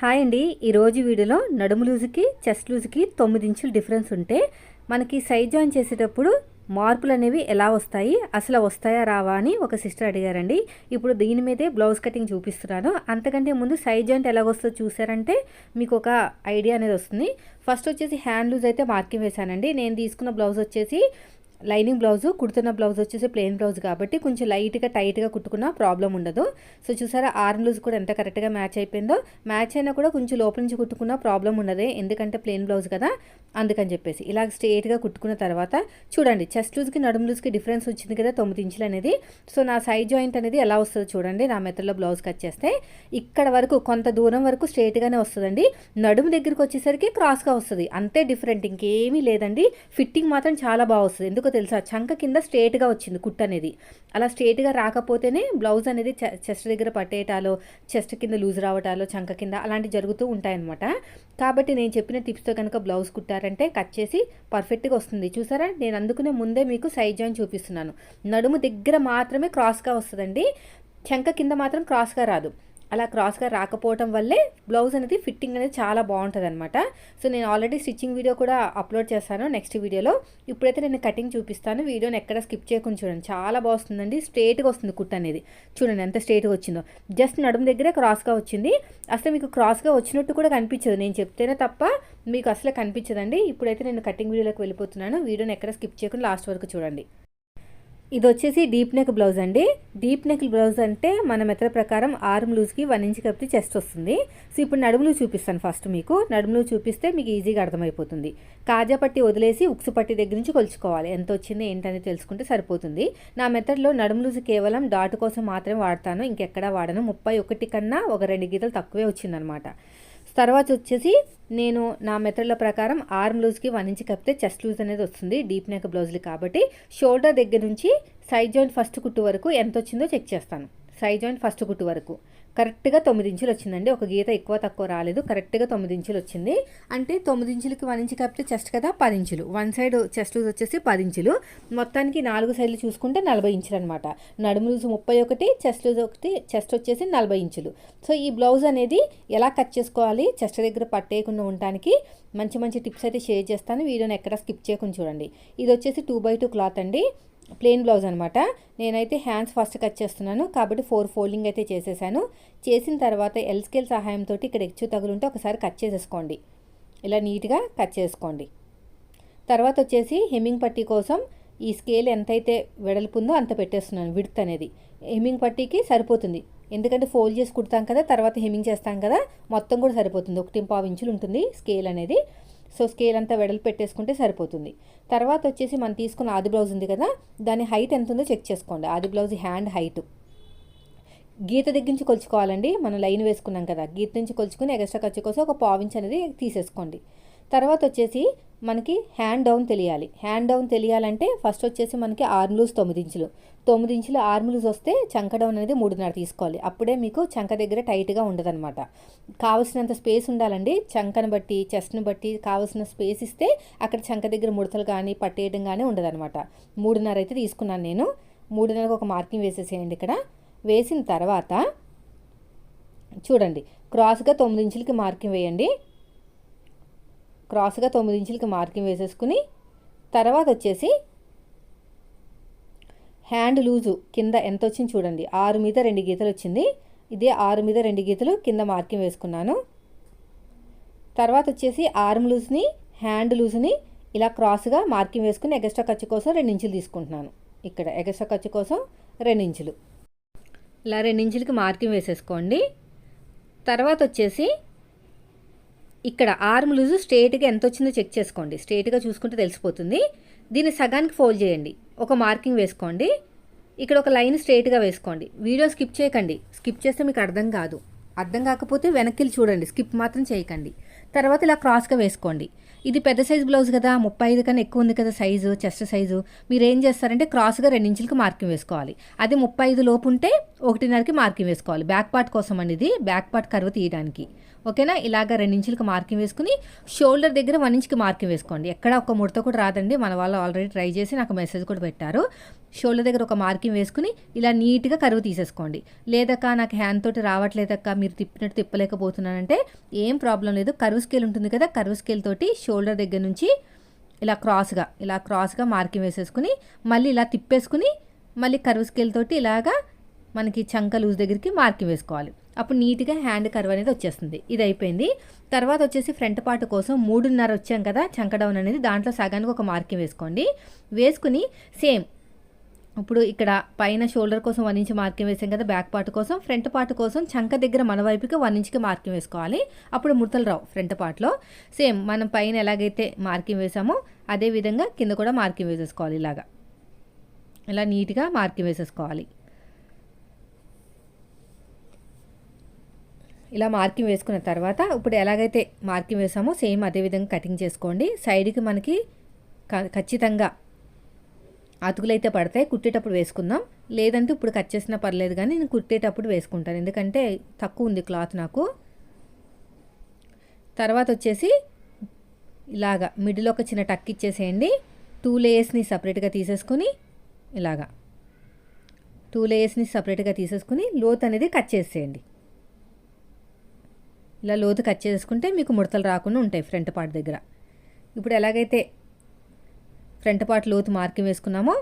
Hi అండి. ఈరోజు వీడియోలో నడుము లూజుకి చెస్ట్ లూజుకి 9 ఇంచులు డిఫరెన్స్ ఉంటే మనకి సైడ్ జాయిన్ చేసేటప్పుడు మార్పులు అనేవి ఎలా వస్తాయి, అసలు వస్తాయా రావా అని ఒక సిస్టర్ అడిగారండి. ఇప్పుడు దీని మీదే బ్లౌజ్ కటింగ్ చూపిస్తున్నాను. అంతకంటే ముందు సైడ్ జాయింట్ ఎలాగొస్తుందో చూసారంటే మీకు ఒక ఐడియా అనేది వస్తుంది. ఫస్ట్ వచ్చేసి హ్యాండ్ లూజ్ అయితే మార్కింగ్ వేశానండి. నేను తీసుకున్న బ్లౌజ్ వచ్చేసి లైనింగ్ బ్లౌజు, కుడుతున్న బ్లౌజ్ వచ్చేసి ప్లెయిన్ బ్లౌజ్ కాబట్టి కొంచెం లైట్గా టైట్గా కుట్టుకున్న ప్రాబ్లం ఉండదు. సో చూసారా ఆర్మ్ లూజ్ కూడా ఎంత కరెక్ట్గా మ్యాచ్ అయిపోయిందో. మ్యాచ్ అయినా కూడా కొంచెం లోపల నుంచి కుట్టుకున్న ప్రాబ్లం ఉండదు, ఎందుకంటే ప్లెయిన్ బ్లౌజ్ కదా, అందుకని చెప్పేసి ఇలా స్ట్రేట్గా కుట్టుకున్న తర్వాత చూడండి చెస్ట్ లూజ్కి నడుము లూజ్కి డిఫరెన్స్ వచ్చింది కదా 9 ఇంచులు అనేది. సో నా సైడ్ జాయింట్ అనేది ఎలా వస్తుందో చూడండి. నా మెథడ్లో బ్లౌజ్ కట్ చేస్తే ఇక్కడ వరకు కొంత దూరం వరకు స్ట్రేట్గానే వస్తుందండి. నడుము దగ్గరికి వచ్చేసరికి క్రాస్గా వస్తుంది, అంతే డిఫరెంట్, ఇంకేమీ లేదండి. ఫిట్టింగ్ మాత్రం చాలా బాగా వస్తుంది. ఎందుకు తెలుసా, చంక కింద స్ట్రేట్గా వచ్చింది కుట్ అనేది. అలా స్ట్రేట్గా రాకపోతేనే బ్లౌజ్ అనేది చెస్ట్ దగ్గర పట్టేటాలో, చెస్ట్ కింద లూజ్ రావటాలో, చంక కింద అలాంటివి జరుగుతూ ఉంటాయన్నమాట. కాబట్టి నేను చెప్పిన టిప్స్తో కనుక బ్లౌజ్ కుట్టారంటే కట్ చేసి పర్ఫెక్ట్గా వస్తుంది. చూసారా, నేను అందుకునే ముందే మీకు సైడ్ జాయిన్ చూపిస్తున్నాను. నడుము దగ్గర మాత్రమే క్రాస్గా వస్తుందండి, చంక కింద మాత్రం క్రాస్గా రాదు. అలా క్రాస్గా రాకపోవటం వల్లే బ్లౌజ్ అనేది ఫిట్టింగ్ అనేది చాలా బాగుంటుంది అనమాట. సో నేను ఆల్రెడీ స్టిచ్చింగ్ వీడియో కూడా అప్లోడ్ చేస్తాను నెక్స్ట్ వీడియోలో. ఇప్పుడైతే నేను కటింగ్ చూపిస్తాను, వీడియోని ఎక్కడ స్కిప్ చేయకుండా చూడండి. చాలా బాగుంటుందండి, స్ట్రేట్గా వస్తుంది కుట్ అనేది. చూడండి ఎంత స్ట్రేట్గా వచ్చిందో, జస్ట్ నడుము దగ్గరే క్రాస్గా వచ్చింది. అసలు మీకు క్రాస్గా వచ్చినట్టు కూడా కనిపించదు, నేను చెప్తేనే తప్ప మీకు అసలు కనిపించదండి. ఇప్పుడైతే నేను కటింగ్ వీడియోలోకి వెళ్ళిపోతున్నాను, వీడియోని ఎక్కడ స్కిప్ చేయకుండా లాస్ట్ వరకు చూడండి. ఇది వచ్చేసి డీప్ నెక్ బ్లౌజ్ అండి. డీప్ నెక్ బ్లౌజ్ అంటే మన మెథడ్ ప్రకారం ఆర్మ్ లూజ్కి 1 ఇంచ్ కలిపి చెస్ట్ వస్తుంది. సో ఇప్పుడు నడుములు చూపిస్తాను. ఫస్ట్ మీకు నడుములు చూపిస్తే మీకు ఈజీగా అర్థమైపోతుంది. కాజా పట్టి వదిలేసి ఉక్సు పట్టి దగ్గర నుంచి కొలుచుకోవాలి, ఎంత వచ్చింది ఏంటనేది తెలుసుకుంటే సరిపోతుంది. నా మెథడ్లో నడుము లూజ్ కేవలం డాట్ కోసం మాత్రమే వాడతాను, ఇంకెక్కడా వాడను. 31 కన్నా ఒక 2 గీతలు తక్కువే వచ్చిందనమాట. తర్వాత వచ్చేసి నేను నా మెథడ్ల ప్రకారం ఆర్మ్ లూజ్కి 1 ఇంచ్ కప్పితే చెస్ట్ లూజ్ అనేది వస్తుంది డీప్ నెక్ బ్లౌజ్లు కాబట్టి. షోల్డర్ దగ్గర నుంచి సైడ్ జాయింట్ ఫస్ట్ కుట్టు వరకు ఎంత వచ్చిందో చెక్ చేస్తాను. సైడ్ జాయింట్ ఫస్ట్ కుట్టు వరకు కరెక్ట్గా 9 ఇంచులు వచ్చిందండి. ఒక గీత ఎక్కువ తక్కువ రాలేదు, కరెక్ట్గా 9 ఇంచులు వచ్చింది. అంటే 9 ఇంచులకి 1 ఇంచ్ కప్పితే చెస్ట్ కదా 10 ఇంచులు. వన్ సైడ్ చెస్ట్ లూజ్ వచ్చేసి 10 ఇంచులు. మొత్తానికి 4 సైడ్లు చూసుకుంటే 40 ఇంచులు అనమాట. నడుము లూజ్ 31, చెస్ట్ లూజ్ 1, చెస్ట్ వచ్చేసి 40 ఇంచులు. సో ఈ బ్లౌజ్ అనేది ఎలా కట్ చేసుకోవాలి, చెస్ట్ దగ్గర పట్టేయకుండా ఉండటానికి మంచి మంచి టిప్స్ అయితే షేర్ చేస్తాను, వీడియోని ఎక్కడ స్కిప్ చేయకుండా చూడండి. ఇది వచ్చేసి 2x2 క్లాత్ అండి, ప్లెయిన్ బ్లౌజ్ అనమాట. నేనైతే హ్యాండ్స్ ఫస్ట్ కట్ చేస్తున్నాను కాబట్టి 4 ఫోల్డింగ్ అయితే చేసేసాను. చేసిన తర్వాత ఎల్ స్కేల్ సహాయంతో ఇక్కడ ఎచ్చు తగులుంటే ఒకసారి కట్ చేసేసుకోండి, ఇలా నీట్గా కట్ చేసుకోండి. తర్వాత వచ్చేసి హెమ్మింగ్ పట్టీ కోసం ఈ స్కేల్ ఎంతైతే వెడల్పు ఉందో అంత పెట్టేస్తున్నాను. విడ్త్ అనేది హెమ్మింగ్ పట్టీకి సరిపోతుంది, ఎందుకంటే ఫోల్డ్ చేసి కుడతాం కదా, తర్వాత హెమ్మింగ్ చేస్తాం కదా, మొత్తం కూడా సరిపోతుంది. 1.5 ఇంచులు ఉంటుంది స్కేల్ అనేది. సో స్కేల్ అంతా వెడల్పు పెట్టేసుకుంటే సరిపోతుంది. తర్వాత వచ్చేసి మనం తీసుకున్న ఆది బ్లౌజ్ ఉంది కదా, దాని హైట్ ఎంత ఉందో చెక్ చేసుకోండి. ఆది బ్లౌజ్ హ్యాండ్ హైట్ గీత దగ్గర నుంచి కొలుచుకోవాలండి. మనం లైన్ వేసుకున్నాం కదా, గీత నుంచి కొలుచుకుని ఎక్స్ట్రా ఖర్చు కోసం ఒక 1/4 ఇంచ్ అనేది తీసేసుకోండి. తర్వాత వచ్చేసి మనకి హ్యాండ్ డౌన్ తెలియాలి. హ్యాండ్ డౌన్ తెలియాలంటే ఫస్ట్ వచ్చేసి మనకి ఆర్మ్ లూజ్ 9 ఇంచులు. 9 ఇంచులు ఆర్మ్ లూజ్ వస్తే చంక డౌన్ అనేది 3.5 తీసుకోవాలి. అప్పుడే మీకు చంక దగ్గర టైట్గా ఉండదన్నమాట. కావాల్సినంత స్పేస్ ఉండాలండి, చంకను బట్టి చెస్ట్ని బట్టి కావాల్సిన స్పేస్ ఇస్తే అక్కడ చంక దగ్గర ముడతలు కానీ పట్టేయడం కానీ ఉండదన్నమాట. 3.5 అయితే తీసుకున్నాను నేను. 3.5కి ఒక మార్కింగ్ వేసేసేయండి. ఇక్కడ వేసిన తర్వాత చూడండి క్రాస్గా 9 ఇంచులకి మార్కింగ్ వేయండి. క్రాస్గా 9 ఇంచులకి మార్కింగ్ వేసేసుకుని తర్వాత వచ్చేసి హ్యాండ్ లూజు కింద ఎంత వచ్చింది చూడండి. 6 మీద 2 గీతలు వచ్చింది. ఇదే 6 మీద 2 గీతలు కింద మార్కింగ్ వేసుకున్నాను. తర్వాత వచ్చేసి ఆర్మ్ లూజ్ని హ్యాండ్ లూజ్ని ఇలా క్రాస్గా మార్కింగ్ వేసుకుని ఎక్స్ట్రా ఖర్చు కోసం 2 ఇంచులు తీసుకుంటున్నాను. ఇక్కడ ఎక్స్ట్రా ఖర్చు కోసం 2 ఇంచులు, ఇలా 2 ఇంచులకి మార్కింగ్ వేసేసుకోండి. తర్వాత వచ్చేసి ఇక్కడ ఆర్మ్ లూజు స్ట్రేట్గా ఎంత వచ్చిందో చెక్ చేసుకోండి. స్ట్రేట్గా చూసుకుంటే తెలిసిపోతుంది. దీన్ని సగానికి ఫోల్డ్ చేయండి, ఒక మార్కింగ్ వేసుకోండి. ఇక్కడ ఒక లైన్ స్ట్రేట్గా వేసుకోండి. వీడియో స్కిప్ చేయకండి, స్కిప్ చేస్తే మీకు అర్థం కాదు. అర్థం కాకపోతే వెనక్కి చూడండి, స్కిప్ మాత్రం చేయకండి. తర్వాత ఇలా క్రాస్గా వేసుకోండి. ఇది పెద్ద సైజు బ్లౌజ్ కదా, 35 కన్నా ఎక్కువ ఉంది కదా సైజు, చెస్ట్ సైజు. మీరు ఏం చేస్తారంటే క్రాస్గా 2 ఇంచులకి మార్కింగ్ వేసుకోవాలి. అది 35 లోపు ఉంటే 1.5కి మార్కింగ్ వేసుకోవాలి. బ్యాక్ పార్ట్ కోసం అండి ఇది, బ్యాక్ పార్ట్ కర్వ్ తీయడానికి. ఓకేనా, ఇలాగ 2 ఇంచులకి మార్కింగ్ వేసుకుని షోల్డర్ దగ్గర 1 ఇంచ్కి మార్కింగ్ వేసుకోండి. ఎక్కడ ఒక ముడత కూడా రాదండి, మన వాళ్ళు ఆల్రెడీ ట్రై చేసి నాకు మెసేజ్ కూడా పెట్టారు. షోల్డర్ దగ్గర ఒక మార్కింగ్ వేసుకుని ఇలా నీట్గా కరువు తీసేసుకోండి. లేదక్క నాకు హ్యాండ్ తోటి రావట్లేదక్క, మీరు తిప్పినట్టు తిప్పలేకపోతున్నానంటే ఏం ప్రాబ్లం లేదు. కరువు స్కేల్ ఉంటుంది కదా, కరువు స్కేల్ తోటి షోల్డర్ దగ్గర నుంచి ఇలా క్రాస్గా మార్కింగ్ వేసేసుకుని మళ్ళీ ఇలా తిప్పేసుకుని మళ్ళీ కరువు స్కేల్ తోటి ఇలాగా మనకి చంక లూజ్ దగ్గరికి మార్కింగ్ వేసుకోవాలి. అప్పుడు నీట్గా హ్యాండ్ కర్వ్ అనేది వచ్చేస్తుంది. ఇది అయిపోయింది. తర్వాత వచ్చేసి ఫ్రంట్ పార్ట్ కోసం 3.5 వచ్చాం కదా చంక డౌన్ అనేది, దాంట్లో సగానికి ఒక మార్కింగ్ వేసుకోండి. వేసుకుని సేమ్ ఇప్పుడు ఇక్కడ పైన షోల్డర్ కోసం 1 ఇంచ్ మార్కింగ్ వేసాం కదా, బ్యాక్ పార్ట్ కోసం, ఫ్రంట్ పార్ట్ కోసం చంక దగ్గర మన వైపుకి 1 ఇంచ్కి మార్కింగ్ వేసుకోవాలి. అప్పుడు ముడతలు రావు. ఫ్రంట్ పార్ట్లో సేమ్ మనం పైన ఎలాగైతే మార్కింగ్ వేసామో అదే విధంగా కింద కూడా మార్కింగ్ వేసేసుకోవాలి. ఇలా నీట్గా మార్కింగ్ వేసేసుకోవాలి. ఇలా మార్కింగ్ వేసుకున్న తర్వాత ఇప్పుడు ఎలాగైతే మార్కింగ్ వేసామో సేమ్ అదే విధంగా కటింగ్ చేసుకోండి. సైడ్కి మనకి ఖచ్చితంగా అతుకులైతే పడతాయి, కుట్టేటప్పుడు వేసుకుందాం. లేదంటే ఇప్పుడు కట్ చేసినా పర్లేదు, కానీ నేను కుట్టేటప్పుడు వేసుకుంటాను, ఎందుకంటే తక్కువ ఉంది క్లాత్ నాకు. తర్వాత వచ్చేసి ఇలాగా మిడిల్ ఒక చిన్న టక్ ఇచ్చేసేయండి. 2 లేయర్స్ని సపరేట్గా తీసేసుకుని ఇలాగా 2 లేయర్స్ని సపరేట్గా తీసేసుకుని లోత్ అనేది కట్ చేసేయండి. ఇలా లోతు కట్ చేసుకుంటే మీకు ముడతలు రాకుండా ఉంటాయి ఫ్రంట్ పార్ట్ దగ్గర. ఇప్పుడు ఎలాగైతే ఫ్రంట్ పార్ట్ లోతు మార్కింగ్ వేసుకున్నామో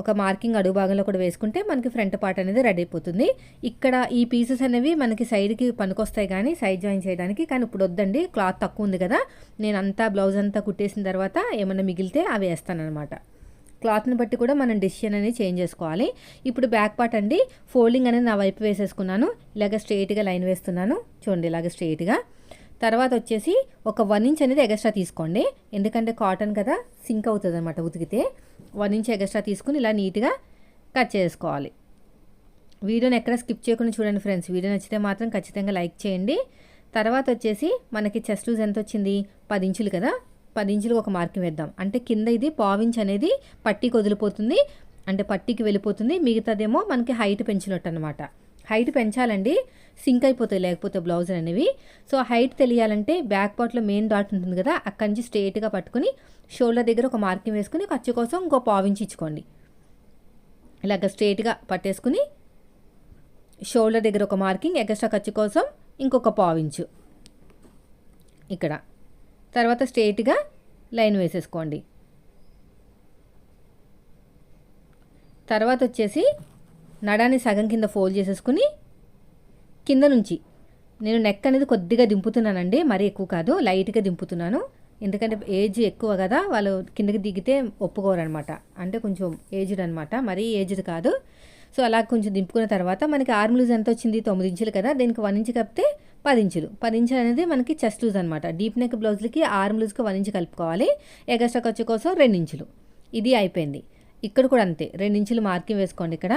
ఒక మార్కింగ్ అడుగు భాగంలో కూడా వేసుకుంటే మనకి ఫ్రంట్ పార్ట్ అనేది రెడీ అయిపోతుంది. ఇక్కడ ఈ పీసెస్ అనేవి మనకి సైడ్కి పనికొస్తాయి కానీ సైడ్ జాయిన్ చేయడానికి, కానీ ఇప్పుడు వద్దండి, క్లాత్ తక్కువ ఉంది కదా. నేను అంతా బ్లౌజ్ అంతా కుట్టేసిన తర్వాత ఏమైనా మిగిలితే అవి వేస్తాను అనమాట. క్లాత్ని బట్టి కూడా మనం డిసిషన్ అనేది చేంజ్ చేసుకోవాలి. ఇప్పుడు బ్యాక్ పార్ట్ అండి, ఫోల్డింగ్ అనేది నా వైపు వేసేసుకున్నాను. ఇలాగ స్ట్రైట్గా లైన్ వేస్తున్నాను చూడండి, ఇలాగ స్ట్రైట్గా. తర్వాత వచ్చేసి ఒక 1 ఇంచ్ అనేది ఎగస్ట్రా తీసుకోండి, ఎందుకంటే కాటన్ కదా సింక్ అవుతుంది అనమాట ఉతికితే. 1 ఇంచ్ ఎగస్ట్రా తీసుకుని ఇలా నీట్గా కట్ చేసుకోవాలి. వీడియోని ఎక్కడ స్కిప్ చేయకుండా చూడండి ఫ్రెండ్స్. వీడియో నచ్చితే మాత్రం ఖచ్చితంగా లైక్ చేయండి. తర్వాత వచ్చేసి మనకి చెస్ట్ లూజ్ ఎంత వచ్చింది, 10 ఇంచులు కదా, 10 ఇంచులు ఒక మార్కింగ్ వేద్దాం. అంటే కింద ఇది 1/4 ఇంచ్ అనేది పట్టీకి వదిలిపోతుంది, అంటే పట్టీకి వెళ్ళిపోతుంది. మిగతాదేమో మనకి హైట్ పెంచినట్టు అనమాట. హైట్ పెంచాలండి, సింక్ అయిపోతాయి లేకపోతే బ్లౌజ్ అనేవి. సో హైట్ తెలియాలంటే బ్యాక్ పార్ట్లో మెయిన్ డాట్ ఉంటుంది కదా, అక్కడి నుంచి స్ట్రైట్గా పట్టుకుని షోల్డర్ దగ్గర ఒక మార్కింగ్ వేసుకుని ఖర్చు కోసం ఇంకో 1/4 ఇంచ్ ఇచ్చుకోండి. ఇలాగ స్ట్రైట్గా పట్టేసుకుని షోల్డర్ దగ్గర ఒక మార్కింగ్, ఎక్స్ట్రా ఖర్చు కోసం ఇంకొక 1/4 ఇంచు ఇక్కడ. తర్వాత స్ట్రైట్గా లైన్ వేసేసుకోండి. తర్వాత వచ్చేసి నడాన్ని సగం కింద ఫోల్డ్ చేసేసుకుని కింద నుంచి నేను నెక్ అనేది కొద్దిగా దింపుతున్నానండి, మరీ ఎక్కువ కాదు, లైట్గా దింపుతున్నాను. ఎందుకంటే ఏజ్ ఎక్కువ కదా, వాళ్ళు కిందకి దిగితే ఒప్పుకోరనమాట. అంటే కొంచెం ఏజ్డ్ అనమాట, మరీ ఏజ్డ్ కాదు. సో అలా కొంచెం దింపుకున్న తర్వాత మనకి ఆర్మ్ లూజ్ ఎంత వచ్చింది, 9 ఇంచులు కదా, దీనికి 1 ఇంచ్ కలిపితే 10 ఇంచులు. 10 ఇంచులు అనేది మనకి చెస్ట్ లూజ్ అనమాట. డీప్ నెక్ బ్లౌజ్లకి ఆర్మ్ లూజ్కి 1 ఇంచ్ కలుపుకోవాలి. ఎగస్ట్రా ఖర్చు కోసం 2 ఇంచులు. ఇది అయిపోయింది. ఇక్కడ కూడా అంతే, 2 ఇంచులు మార్కింగ్ వేసుకోండి. ఇక్కడ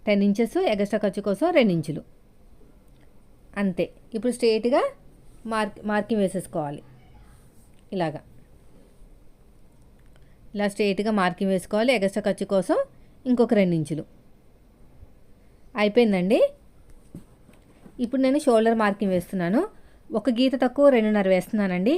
10 ఇంచెస్, ఎగస్ట్రా ఖర్చు కోసం 2 ఇంచులు అంతే. ఇప్పుడు స్ట్రైట్గా మార్కింగ్ వేసేసుకోవాలి. ఇలా స్ట్రైట్గా మార్కింగ్ వేసుకోవాలి. ఎగస్ట్రా ఖర్చు కోసం ఇంకొక 2 ఇంచులు అయిపోయిందండి. ఇప్పుడు నేను షోల్డర్ మార్కింగ్ వేస్తున్నాను. ఒక గీత తక్కువ 2.5 వేస్తున్నానండి.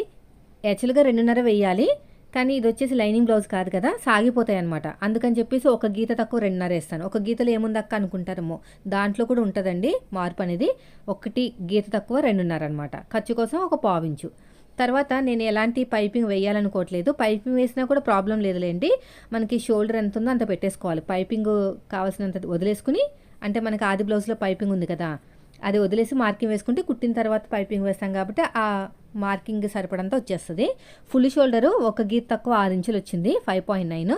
యాక్చువల్గా 2.5 వేయాలి, కానీ ఇది వచ్చేసి లైనింగ్ బ్లౌజ్ కాదు కదా, సాగిపోతాయి అనమాట. అందుకని చెప్పేసి ఒక గీత తక్కువ 2.5 వేస్తాను. ఒక గీతలో ఏముందక్క అనుకుంటారేమో, దాంట్లో కూడా ఉంటుందండి మార్పు అనేది. ఒకటి గీత తక్కువ 2.5 అనమాట. ఖర్చు కోసం ఒక 1/4 ఇంచు. తర్వాత నేను ఎలాంటి పైపింగ్ వేయాలనుకోవట్లేదు. పైపింగ్ వేసినా కూడా ప్రాబ్లం లేదులేండి, మనకి షోల్డర్ ఎంత ఉందో అంత పెట్టేసుకోవాలి. పైపింగ్ కావాల్సినంత వదిలేసుకుని, అంటే మనకి ఆది బ్లౌజ్లో పైపింగ్ ఉంది కదా, అది వదిలేసి మార్కింగ్ వేసుకుంటే కుట్టిన తర్వాత పైపింగ్ వేస్తాం కాబట్టి ఆ మార్కింగ్ సరిపడంతా వచ్చేస్తుంది. ఫుల్ షోల్డరు ఒక గీత తక్కువ 6 ఇంచులు వచ్చింది, 5.9.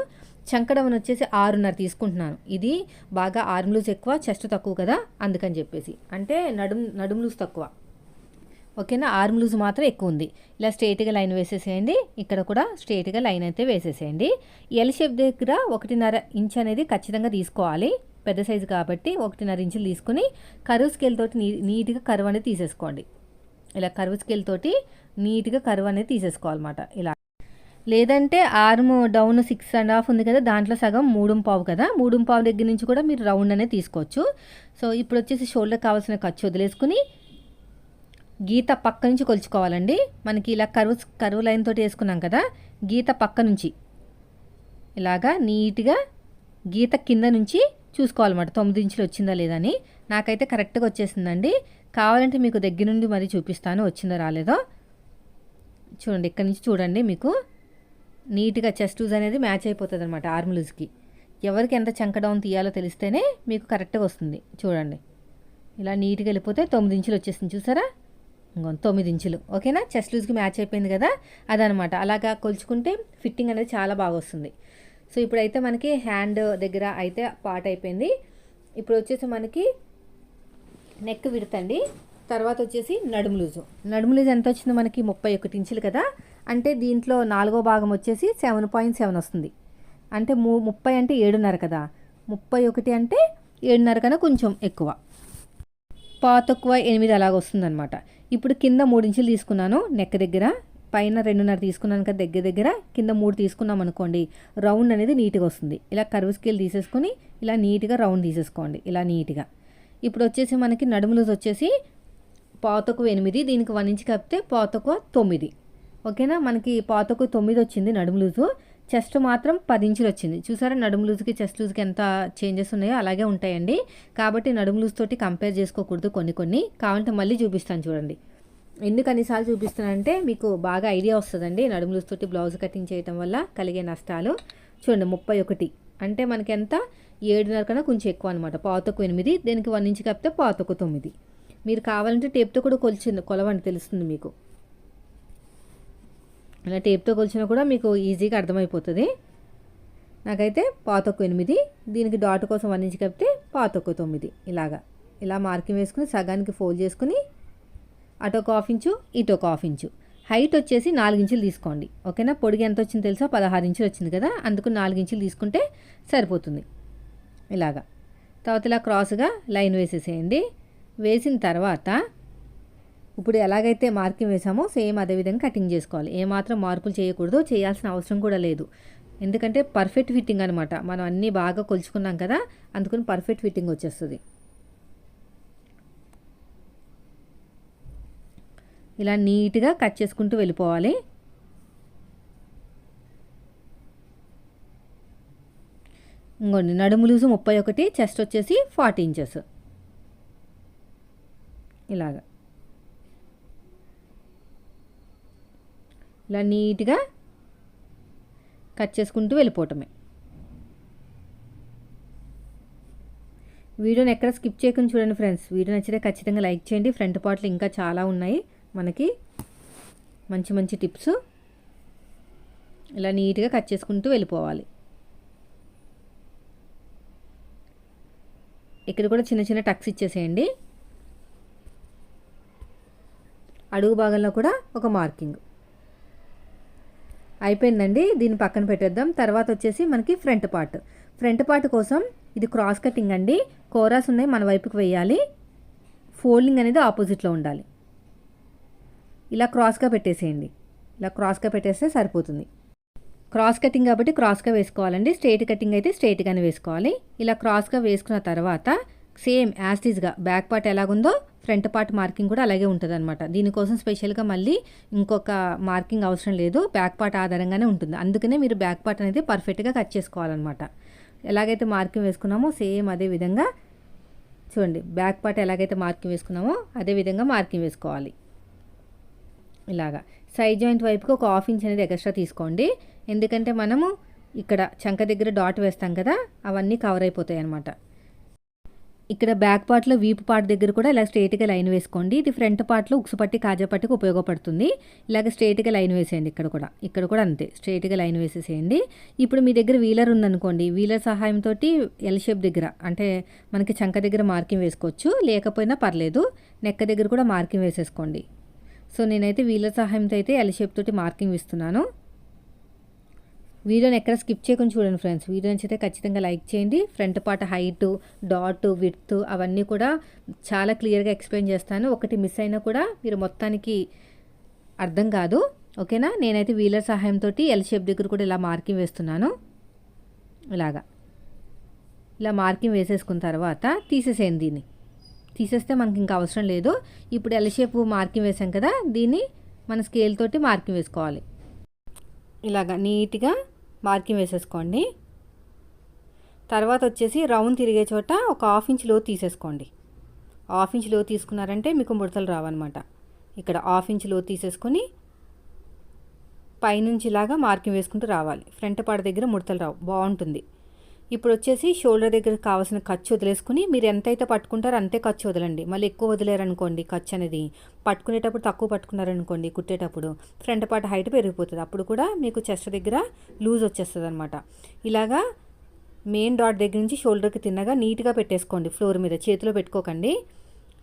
చంకడవన్ వచ్చేసి 6.5 తీసుకుంటున్నాను. ఇది బాగా ఆర్మ్ లూజ్ ఎక్కువ, చెస్ట్ తక్కువ కదా, అందుకని చెప్పేసి. అంటే నడుము లూజ్ తక్కువ, ఓకేనా. ఆర్మ్ లూజ్ మాత్రం ఎక్కువ ఉంది. ఇలా స్ట్రైట్గా లైన్ వేసేసేయండి. ఇక్కడ కూడా స్ట్రైట్గా లైన్ అయితే వేసేసేయండి. ఎల్ షేప్ దగ్గర 1.5 ఇంచ్ అనేది ఖచ్చితంగా తీసుకోవాలి, పెద్ద సైజు కాబట్టి 1.5 ఇంచులు తీసుకుని కరువు స్కేల్ తోటి నీట్గా కరువు అనేది తీసేసుకోండి. ఇలా కరువు స్కేల్ తోటి నీట్గా కరువు అనేది తీసేసుకోవాలన్నమాట. ఇలా లేదంటే ఆర్మ్ డౌన్ 6.5 ఉంది కదా, దాంట్లో సగం 3.5 కదా, 3.5 దగ్గర నుంచి కూడా మీరు రౌండ్ అనేది తీసుకోవచ్చు. సో ఇప్పుడు వచ్చేసి షోల్డర్ కావాల్సిన ఖర్చు వదిలేసుకుని గీత పక్క నుంచి కొలుచుకోవాలండి. మనకి ఇలా కరువు లైన్ తోటి వేసుకున్నాం కదా, గీత పక్క నుంచి ఇలాగా నీట్గా గీత కింద నుంచి చూసుకోవాలన్నమాట 9 ఇంచులు వచ్చిందా లేదా అని. నాకైతే కరెక్ట్గా వచ్చేసిందండి. కావాలంటే మీకు దగ్గర నుండి మరి చూపిస్తాను వచ్చిందో రాలేదో. చూడండి, ఇక్కడ నుంచి చూడండి, మీకు నీట్గా చెస్ట్ లూజ్ అనేది మ్యాచ్ అయిపోతుంది అనమాట ఆర్మ్ లూజ్కి. ఎవరికి ఎంత చంక డౌన్ తీయాలో తెలిస్తేనే మీకు కరెక్ట్గా వస్తుంది. చూడండి, ఇలా నీట్గా వెళ్ళిపోతే 9 ఇంచులు వచ్చేసింది, చూసారా? ఇంకో 9 ఇంచులు. ఓకేనా? చెస్ట్ లూజ్కి మ్యాచ్ అయిపోయింది కదా, అదనమాట. అలాగా కొలుచుకుంటే ఫిట్టింగ్ అనేది చాలా బాగా వస్తుంది. సో ఇప్పుడైతే మనకి హ్యాండ్ దగ్గర అయితే పార్ట్ అయిపోయింది. ఇప్పుడు వచ్చేసి మనకి నెక్ విడతండి. తర్వాత వచ్చేసి నడుము లూజు. నడుము లూజు ఎంత వచ్చిందో మనకి 31 ఇంచులు కదా, అంటే దీంట్లో 4వ భాగం వచ్చేసి 7.7 వస్తుంది. అంటే 30 అంటే 7.5 కదా, 31 అంటే 7.5 కన్నా కొంచెం ఎక్కువ, తక్కువ 8 అలాగ వస్తుంది అనమాట. ఇప్పుడు కింద 3 ఇంచులు తీసుకున్నాను నెక్ దగ్గర, పైన 2.5 తీసుకున్నాను కదా దగ్గర దగ్గర, కింద 3 తీసుకున్నాం అనుకోండి, రౌండ్ అనేది నీట్గా వస్తుంది. ఇలా కర్వ్ స్కేల్ తీసేసుకొని ఇలా నీట్గా రౌండ్ తీసేసుకోండి, ఇలా నీట్గా. ఇప్పుడు వచ్చేసి మనకి నడుము లూజ్ వచ్చేసి 8, దీనికి 1 ఇంచ్ కలిపితే 9. ఓకేనా? మనకి 9 వచ్చింది నడుము లూజు. చెస్ట్ మాత్రం 10 ఇంచులు వచ్చింది. చూసారా నడుము లూజ్కి చెస్ట్ లూజ్కి ఎంత చేంజెస్ ఉన్నాయో అలాగే ఉంటాయండి. కాబట్టి నడుము లూజ్ తోటి కంపేర్ చేసుకోకూడదు. కొన్ని కావాలంటే మళ్ళీ చూపిస్తాను చూడండి. ఎందుకు అన్నిసార్లు చూపిస్తానంటే మీకు బాగా ఐడియా వస్తుందండి నడుము లూజ్ తోటి బ్లౌజ్ కటింగ్ చేయడం వల్ల కలిగే నష్టాలు. చూడండి, 31 అంటే మనకి ఎంత 7.5 కన్నా కొంచెం ఎక్కువ అనమాట. 8, దీనికి 1 ఇంచ్ కప్పితే 9. మీరు కావాలంటే టేప్తో కూడా కొలవండి, తెలుస్తుంది మీకు. అలా టేప్తో కొలిచినా కూడా మీకు ఈజీగా అర్థమైపోతుంది. నాకైతే 8, దీనికి డాట్ కోసం 1 ఇంచ్ కప్పితే 9. ఇలా మార్కింగ్ వేసుకుని సగానికి ఫోల్డ్ చేసుకుని అటు ఒక 1/2 ఇంచు, ఇటు ఒక 1/2 ఇంచు. హైట్ వచ్చేసి 4 ఇంచులు తీసుకోండి. ఓకేనా? పొడిగి ఎంత వచ్చింది తెలుసా? 16 ఇంచులు వచ్చింది కదా, అందుకు 4 ఇంచులు తీసుకుంటే సరిపోతుంది. తర్వాత ఇలా క్రాస్గా లైన్ వేసేసేయండి. వేసిన తర్వాత ఇప్పుడు ఎలాగైతే మార్కింగ్ వేసామో సేమ్ అదేవిధంగా కటింగ్ చేసుకోవాలి. ఏమాత్రం మార్పులు చేయకూడదు, చేయాల్సిన అవసరం కూడా లేదు. ఎందుకంటే పర్ఫెక్ట్ ఫిట్టింగ్ అనమాట. మనం అన్నీ బాగా కొలుచుకున్నాం కదా, అందుకని పర్ఫెక్ట్ ఫిట్టింగ్ వచ్చేస్తుంది. ఇలా నీట్గా కట్ చేసుకుంటూ వెళ్ళిపోవాలి. ఇంకోండి, నడుము లూజు 31, చెస్ట్ వచ్చేసి 40 ఇంచెస్. ఇలా నీట్గా కట్ చేసుకుంటూ వెళ్ళిపోవటమే. వీడియోని ఎక్కడ స్కిప్ చేయకుండా చూడండి ఫ్రెండ్స్. వీడియో నచ్చితే ఖచ్చితంగా లైక్ చేయండి. ఫ్రంట్ పార్ట్లు ఇంకా చాలా ఉన్నాయి మనకి మంచి మంచి టిప్స్. ఇలా నీట్గా కట్ చేసుకుంటూ వెళ్ళిపోవాలి. ఇక్కడ కూడా చిన్న చిన్న టక్స్ ఇచ్చేసేయండి. అడుగు భాగంలో కూడా ఒక మార్కింగ్ అయిపోయిందండి. దీన్ని పక్కన పెట్టేద్దాం. తర్వాత వచ్చేసి మనకి ఫ్రంట్ పార్ట్ కోసం ఇది క్రాస్ కటింగ్ అండి. కోరాస్ ఉన్నాయి, మన వైపుకి వేయాలి. ఫోల్డింగ్ అనేది ఆపోజిట్లో ఉండాలి. ఇలా క్రాస్గా పెట్టేసేయండి. ఇలా క్రాస్గా పెట్టేస్తే సరిపోతుంది. క్రాస్ కటింగ్ కాబట్టి క్రాస్గా వేసుకోవాలండి. స్ట్రైట్ కటింగ్ అయితే స్ట్రైట్గానే వేసుకోవాలి. ఇలా క్రాస్గా వేసుకున్న తర్వాత సేమ్ యాస్టీజ్గా బ్యాక్ పార్ట్ ఎలాగుందో ఫ్రంట్ పార్ట్ మార్కింగ్ కూడా అలాగే ఉంటుంది అనమాట. దీనికోసం స్పెషల్గా మళ్ళీ ఇంకొక మార్కింగ్ అవసరం లేదు, బ్యాక్ పార్ట్ ఆధారంగానే ఉంటుంది. అందుకనే మీరు బ్యాక్ పార్ట్ అనేది పర్ఫెక్ట్గా కట్ చేసుకోవాలన్నమాట. ఎలాగైతే మార్కింగ్ వేసుకున్నామో సేమ్ అదే విధంగా చూడండి, బ్యాక్ పార్ట్ ఎలాగైతే మార్కింగ్ వేసుకున్నామో అదే విధంగా మార్కింగ్ వేసుకోవాలి. సైడ్ జాయింట్ వైపుకి ఒక 1/2 ఇంచ్ అనేది ఎక్స్ట్రా తీసుకోండి. ఎందుకంటే మనము ఇక్కడ చంక దగ్గర డాట్ వేస్తాం కదా, అవన్నీ కవర్ అయిపోతాయి అన్నమాట. ఇక్కడ బ్యాక్ పార్ట్లో వీపు పార్ట్ దగ్గర కూడా ఇలా స్ట్రైట్గా లైన్ వేసుకోండి. ఇది ఫ్రంట్ పార్ట్లో ఉక్సుపట్టి కాజాపట్టికి ఉపయోగపడుతుంది. ఇలాగ స్ట్రైట్గా లైన్ వేసేయండి. ఇక్కడ కూడా అంతే స్ట్రైట్గా లైన్ వేసేసేయండి. ఇప్పుడు మీ దగ్గర వీలర్ ఉందనుకోండి, వీలర్ సహాయంతో ఎల్ షేప్ దగ్గర అంటే మనకి చంక దగ్గర మార్కింగ్ వేసుకోవచ్చు, లేకపోయినా పర్లేదు. నెక్క దగ్గర కూడా మార్కింగ్ వేసేసుకోండి. సో నేనైతే వీలర్ సహాయంతో అయితే ఎల్ షేప్ తోటి మార్కింగ్ ఇస్తున్నాను. వీడియోని ఎక్కడ స్కిప్ చేయకుండా చూడండి ఫ్రెండ్స్. వీడియో నచ్చితే ఖచ్చితంగా లైక్ చేయండి. Front part height, dot, width అవన్నీ కూడా చాలా క్లియర్గా ఎక్స్ప్లెయిన్ చేస్తాను. ఒకటి మిస్ అయినా కూడా మీరు మొత్తానికి అర్థం కాదు. ఓకేనా? నేనైతే వీలర్ సహాయంతో ఎల్ షేప్ దగ్గర కూడా ఇలా మార్కింగ్ వేస్తున్నాను. ఇలా మార్కింగ్ వేసేసుకున్న తర్వాత తీసేసేయండి. దీన్ని తీసేస్తే మనకి ఇంకా అవసరం లేదు. ఇప్పుడు ఎల్ షేప్ మార్కింగ్ వేసాం కదా, దీన్ని మన స్కేల్ తోటి మార్కింగ్ వేసుకోవాలి. నీట్గా మార్కింగ్ వేసేసుకోండి. తర్వాత వచ్చేసి రౌండ్ తిరిగే చోట ఒక 1/2 ఇంచ్ లోతు తీసేసుకోండి. 1/2 ఇంచ్ లోతు తీసుకున్నారంటే మీకు ముడతలు రావన్నమాట. ఇక్కడ 1/2 ఇంచ్ లోతు తీసేసుకొని పైనుంచి ఇలాగా మార్కింగ్ వేసుకుంటూ రావాలి. ఫ్రంట్ పార్ట్ దగ్గర ముడతలు రావు, బాగుంటుంది. ఇప్పుడు వచ్చేసి షోల్డర్ దగ్గర కావాల్సిన ఖర్చు వదిలేసుకుని మీరు ఎంతైతే పట్టుకుంటారో అంతే ఖర్చు వదలండి. మళ్ళీ ఎక్కువ వదిలేరనుకోండి ఖర్చు అనేది, పట్టుకునేటప్పుడు తక్కువ పట్టుకున్నారనుకోండి కుట్టేటప్పుడు ఫ్రంట్ పార్ట్ హైట్ పెరిగిపోతుంది. అప్పుడు కూడా మీకు చెస్ట్ దగ్గర లూజ్ వచ్చేస్తుంది అనమాట. ఇలాగా మెయిన్ డాట్ దగ్గర నుంచి షోల్డర్కి తిన్నగా నీట్గా పెట్టేసుకోండి. ఫ్లోర్ మీద చేతిలో పెట్టుకోకండి.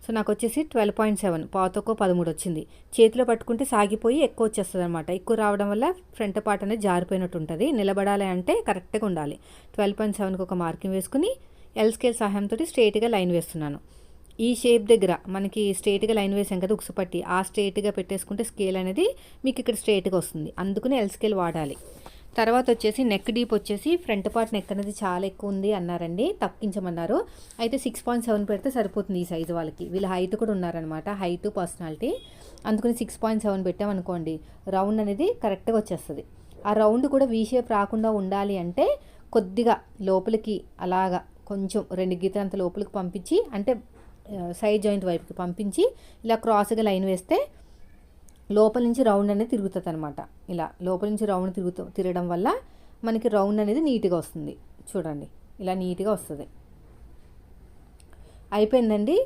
సో నాకు వచ్చేసి 12.7 పాతకో 13 వచ్చింది. చేతిలో పట్టుకుంటే సాగిపోయి ఎక్కువ వచ్చేస్తుంది అనమాట. ఎక్కువ రావడం వల్ల ఫ్రంట్ పార్ట్ అనేది జారిపోయినట్టు ఉంటుంది. నిలబడాలి అంటే కరెక్ట్గా ఉండాలి. 12.7కి ఒక మార్కింగ్ వేసుకుని ఎల్ స్కేల్ సహాయంతో స్ట్రైట్గా లైన్ వేస్తున్నాను. ఈ షేప్ దగ్గర మనకి స్ట్రైట్గా లైన్ వేసాం కదా ఉక్సు పట్టి, ఆ స్ట్రైట్గా పెట్టేసుకుంటే స్కేల్ అనేది మీకు ఇక్కడ స్ట్రైట్గా వస్తుంది. అందుకని ఎల్ స్కేల్ వాడాలి. తర్వాత వచ్చేసి నెక్ డీప్ వచ్చేసి ఫ్రంట్ పార్ట్ నెక్ అనేది చాలా ఎక్కువ ఉంది అన్నారండి, తగ్గించమన్నారు. అయితే 6.7 పెడితే సరిపోతుంది ఈ సైజు వాళ్ళకి. వీళ్ళ హైట్ కూడా ఉన్నారనమాట, హైట్ పర్సనాలిటీ. అందుకని 6.7 పెట్టామనుకోండి రౌండ్ అనేది కరెక్ట్గా వచ్చేస్తుంది. ఆ రౌండ్ కూడా వీ షేప్ రాకుండా ఉండాలి అంటే కొద్దిగా లోపలికి అలాగా కొంచెం 2 గీతలు అంత లోపలికి పంపించి, అంటే సైడ్ జాయింట్ వైపుకి పంపించి ఇలా క్రాస్గా లైన్ వేస్తే లోపల నుంచి రౌండ్ అనేది తిరుగుతుంది అనమాట. ఇలా లోపల నుంచి రౌండ్ తిరగడం వల్ల మనకి రౌండ్ అనేది నీట్గా వస్తుంది. చూడండి ఇలా నీట్గా వస్తుంది. అయిపోయిందండి.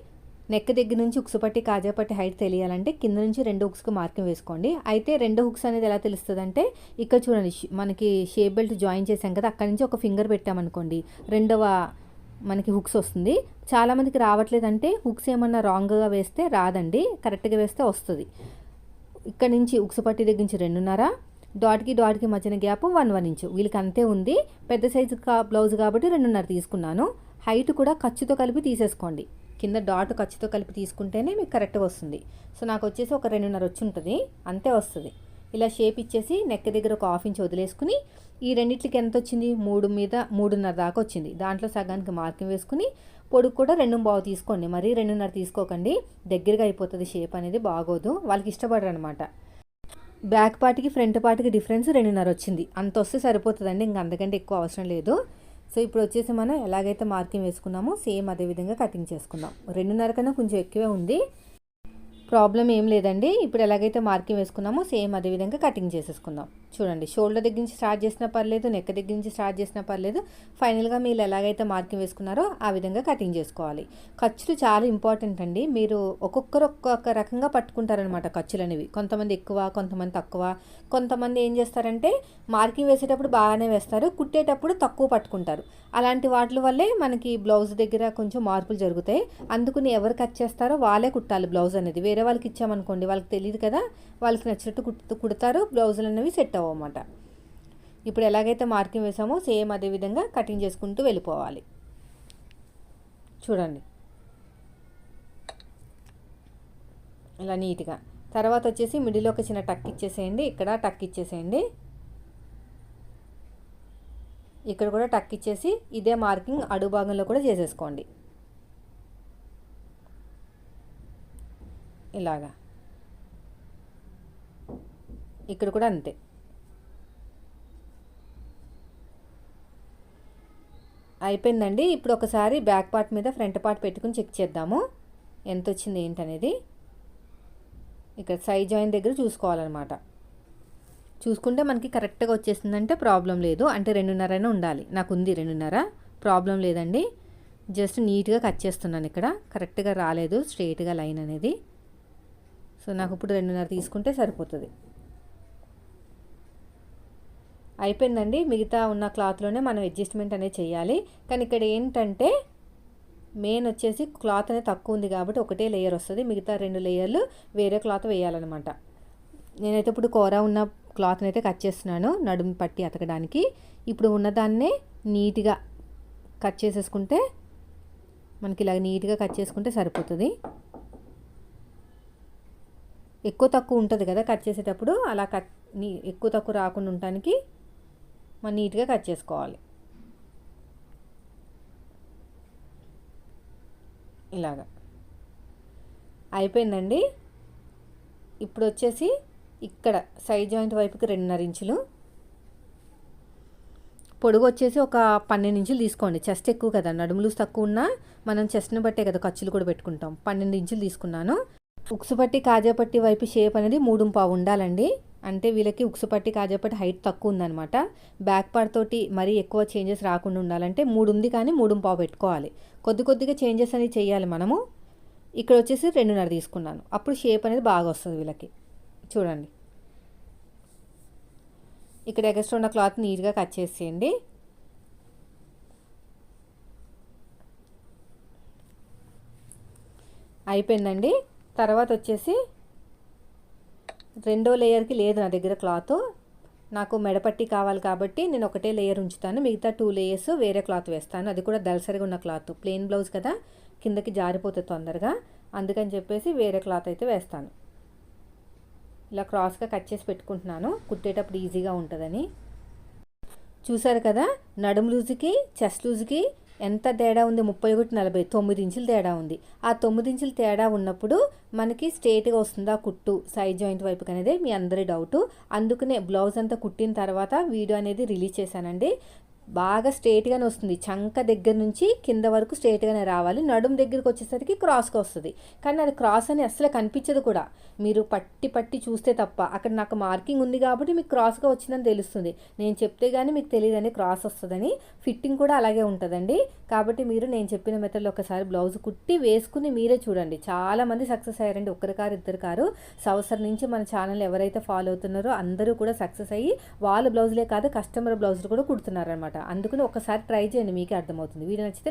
నెక్ దగ్గర నుంచి ఉక్సు పట్టి కాజా పట్టి హైట్ తెలియాలంటే కింద నుంచి 2 హుక్స్కి మార్కింగ్ వేసుకోండి. అయితే 2 హుక్స్ అనేది ఎలా తెలుస్తుంది అంటే ఇక్కడ చూడండి, మనకి షేప్ బెల్ట్ జాయిన్ చేసాం కదా, అక్కడి నుంచి ఒక ఫింగర్ పెట్టామనుకోండి రెండవ మనకి హుక్స్ వస్తుంది. చాలామందికి రావట్లేదంటే హుక్స్ ఏమన్నా రాంగ్గా వేస్తే రాదండి, కరెక్ట్గా వేస్తే వస్తుంది. ఇక్కడ నుంచి ఉక్సు పట్టి దగ్గర నుంచి 2.5, డాట్కి మధ్యన గ్యాప్ 1 ఇంచు. వీళ్ళకి అంతే ఉంది. పెద్ద సైజు బ్లౌజ్ కాబట్టి 2.5 తీసుకున్నాను. హైట్ కూడా ఖర్చుతో కలిపి తీసేసుకోండి. కింద డాట్ ఖర్చుతో కలిపి తీసుకుంటేనే మీకు కరెక్ట్గా వస్తుంది. సో నాకు వచ్చేసి ఒక 2.5 వచ్చి ఉంటుంది, అంతే వస్తుంది. ఇలా షేప్ ఇచ్చేసి నెక్ దగ్గర ఒక 1/2 ఇంచ్ వదిలేసుకుని ఈ రెండిట్లకి ఎంత వచ్చింది, 3 మీద 3.5 దాకా వచ్చింది. దాంట్లో సగానికి మార్కింగ్ వేసుకుని పొడుగు కూడా 2.5 తీసుకోండి. మరీ 2.5 తీసుకోకండి, దగ్గరగా అయిపోతుంది, షేప్ అనేది బాగోదు, వాళ్ళకి ఇష్టపడరు అనమాట. బ్యాక్ పార్ట్కి ఫ్రంట్ పార్ట్కి డిఫరెన్స్ 2.5 వచ్చింది. అంత వస్తే సరిపోతుందండి, ఇంక అంతకంటే ఎక్కువ అవసరం లేదు. సో ఇప్పుడు వచ్చేసి మనం ఎలాగైతే మార్కింగ్ వేసుకున్నామో సేమ్ అదే విధంగా కటింగ్ చేసుకుందాం. 2.5 కన్నా కొంచెం ఎక్కువే ఉంది, ప్రాబ్లం ఏం లేదండి. ఇప్పుడు ఎలాగైతే మార్కింగ్ వేసుకున్నామో సేమ్ అదే విధంగా కటింగ్ చేసేసుకుందాం. చూడండి, షోల్డర్ దగ్గర నుంచి స్టార్ట్ చేసినా పర్లేదు, నెక్ దగ్గర నుంచి స్టార్ట్ చేసినా పర్లేదు. ఫైనల్గా మీరు ఎలాగైతే మార్కింగ్ వేసుకున్నారో ఆ విధంగా కటింగ్ చేసుకోవాలి. ఖర్చులు చాలా ఇంపార్టెంట్ అండి. మీరు ఒక్కొక్కరు ఒక్కొక్క రకంగా పట్టుకుంటారనమాట ఖర్చులు అనేవి. కొంతమంది ఎక్కువ, కొంతమంది తక్కువ. కొంతమంది ఏం చేస్తారంటే మార్కింగ్ వేసేటప్పుడు బాగానే వేస్తారు, కుట్టేటప్పుడు తక్కువ పట్టుకుంటారు. అలాంటి వాటి వల్లే మనకి బ్లౌజ్ దగ్గర కొంచెం మార్పులు జరుగుతాయి. అందుకని ఎవరు కట్ చేస్తారో వాళ్ళే కుట్టాలి బ్లౌజ్ అనేది. వేరే వాళ్ళకి ఇచ్చామనుకోండి వాళ్ళకి తెలియదు కదా, వాళ్ళకి నచ్చినట్టు కుడతారు, బ్లౌజులు అనేవి సెట్ అవ్వమాట. ఇప్పుడు ఎలాగైతే మార్కింగ్ వేసామో సేమ్ అదే విధంగా కటింగ్ చేసుకుంటూ వెళ్ళిపోవాలి. చూడండి ఇలా నీట్గా. తర్వాత వచ్చేసి మిడిల్లో ఒక చిన్న టక్ ఇచ్చేసేయండి, ఇక్కడ టక్ ఇచ్చేసేయండి, ఇక్కడ కూడా టక్ ఇచ్చేసి ఇదే మార్కింగ్ అడుగు భాగంలో కూడా చేసేసుకోండి. ఇలాగా ఇక్కడ కూడా అంతే. అయిపోయిందండి. ఇప్పుడు ఒకసారి బ్యాక్ పార్ట్ మీద ఫ్రంట్ పార్ట్ పెట్టుకుని చెక్ చేద్దాము ఎంత వచ్చింది ఏంటనేది. ఇక్కడ సైడ్ జాయిన్ దగ్గర చూసుకోవాలన్నమాట. చూసుకుంటే మనకి కరెక్ట్గా వచ్చేసిందంటే ప్రాబ్లం లేదు, అంటే 2.5 ఉండాలి. నాకు ఉంది 2.5, ప్రాబ్లం లేదండి. జస్ట్ నీట్గా కట్ చేస్తున్నాను. ఇక్కడ కరెక్ట్గా రాలేదు స్ట్రైట్గా లైన్ అనేది. సో నాకు ఇప్పుడు 2.5 తీసుకుంటే సరిపోతుంది. అయిపోయిందండి. మిగతా ఉన్న క్లాత్లోనే మనం అడ్జస్ట్మెంట్ అనేది చేయాలి. కానీ ఇక్కడ ఏంటంటే మెయిన్ వచ్చేసి క్లాత్ అనేది తక్కువ ఉంది కాబట్టి ఒకటే లేయర్ వస్తుంది, మిగతా 2 లేయర్లు వేరే క్లాత్ వేయాలన్నమాట. నేనైతే ఇప్పుడు కూర ఉన్న క్లాత్ని అయితే కట్ చేస్తున్నాను నడుము పట్టి అతకడానికి. ఇప్పుడు ఉన్నదాన్నే నీట్గా కట్ చేసేసుకుంటే మనకి ఇలా నీట్గా కట్ చేసుకుంటే సరిపోతుంది. ఎక్కువ తక్కువ ఉంటుంది కదా కట్ చేసేటప్పుడు, అలా ఎక్కువ తక్కువ రాకుండా ఉండటానికి మనం నీట్గా కట్ చేసుకోవాలి. ఇలాగా అయిపోయిందండి. ఇప్పుడు వచ్చేసి ఇక్కడ సైడ్ జాయింట్ వైపుకి 2.5 ఇంచులు, పొడుగు వచ్చేసి ఒక 12 ఇంచులు తీసుకోండి. చెస్ట్ ఎక్కువ కదా, నడుములు తక్కువ ఉన్నా మనం చెస్ట్ని బట్టే కదా ఖర్చులు కూడా పెట్టుకుంటాం. 12 ఇంచులు తీసుకున్నాను. ఉక్సుపట్టి కాజాపట్టి వైపు షేప్ అనేది 3.5 ఉండాలండి. అంటే వీళ్ళకి ఉక్సుపట్టి కాజాపట్టి హైట్ తక్కువ ఉందనమాట. బ్యాక్ పార్ట్ తోటి మరీ ఎక్కువ చేంజెస్ రాకుండా ఉండాలంటే 3 ఉంది కానీ 3.5 పెట్టుకోవాలి. కొద్దిగా చేంజెస్ అనేవి చేయాలి మనము. ఇక్కడ వచ్చేసి 2.5 తీసుకున్నాను. అప్పుడు షేప్ అనేది బాగా వస్తుంది వీళ్ళకి. చూడండి, ఇక్కడ ఎక్స్ట్రా ఉన్న క్లాత్ నీట్గా కట్ చేసేయండి. అయిపోయిందండి. తర్వాత వచ్చేసి రెండో లేయర్కి లేదు నా దగ్గర క్లాత్. నాకు మెడపట్టి కావాలి కాబట్టి నేను ఒకటే లేయర్ ఉంచుతాను. మిగతా 2 లేయర్స్ వేరే క్లాత్ వేస్తాను. అది కూడా దళసరిగా ఉన్న క్లాత్. ప్లెయిన్ బ్లౌజ్ కదా, కిందకి జారిపోతుంది తొందరగా. అందుకని చెప్పేసి వేరే క్లాత్ అయితే వేస్తాను. ఇలా క్రాస్గా కట్ చేసి పెట్టుకుంటున్నాను, కుట్టేటప్పుడు ఈజీగా ఉంటుందని. చూసారు కదా, నడుము లూజుకి చెస్ట్ లూజుకి ఎంత తేడా ఉంది. 31-40 9 ఇంచులు తేడా ఉంది. ఆ 9 ఇంచులు తేడా ఉన్నప్పుడు మనకి స్ట్రేట్గా వస్తుందా కుట్టు సైడ్ జాయింట్ వైపుకి అనేది మీ అందరి డౌటు. అందుకనే బ్లౌజ్ అంతా కుట్టిన తర్వాత వీడియో అనేది రిలీజ్ చేశానండి. బాగా స్ట్రేట్గానే వస్తుంది. చంక దగ్గర నుంచి కింద వరకు స్ట్రేట్గానే రావాలి. నడుము దగ్గరికి వచ్చేసరికి క్రాస్గా వస్తుంది. కానీ అది క్రాస్ అని అసలు కనిపించదు కూడా, మీరు పట్టి చూస్తే తప్ప. అక్కడ నాకు మార్కింగ్ ఉంది కాబట్టి మీకు క్రాస్గా వచ్చిందని తెలుస్తుంది. నేను చెప్తే కానీ మీకు తెలియదని క్రాస్ వస్తుందని. ఫిట్టింగ్ కూడా అలాగే ఉంటుందండి. కాబట్టి మీరు నేను చెప్పిన మెథడ్లో ఒకసారి బ్లౌజ్ కుట్టి వేసుకుని మీరే చూడండి. చాలామంది సక్సెస్ అయ్యారండి. ఒక్కరి కారు ఇద్దరు కారు. సంవత్సరం నుంచి మన ఛానల్ ఎవరైతే ఫాలో అవుతున్నారో అందరూ కూడా సక్సెస్ అయ్యి వాళ్ళ బ్లౌజులే కాదు కస్టమర్ బ్లౌజులు కూడా కుడుతున్నారనమాట. అందుకని ఒకసారి ట్రై చేయండి, మీకే అర్థమవుతుంది. వీడియో నచ్చితే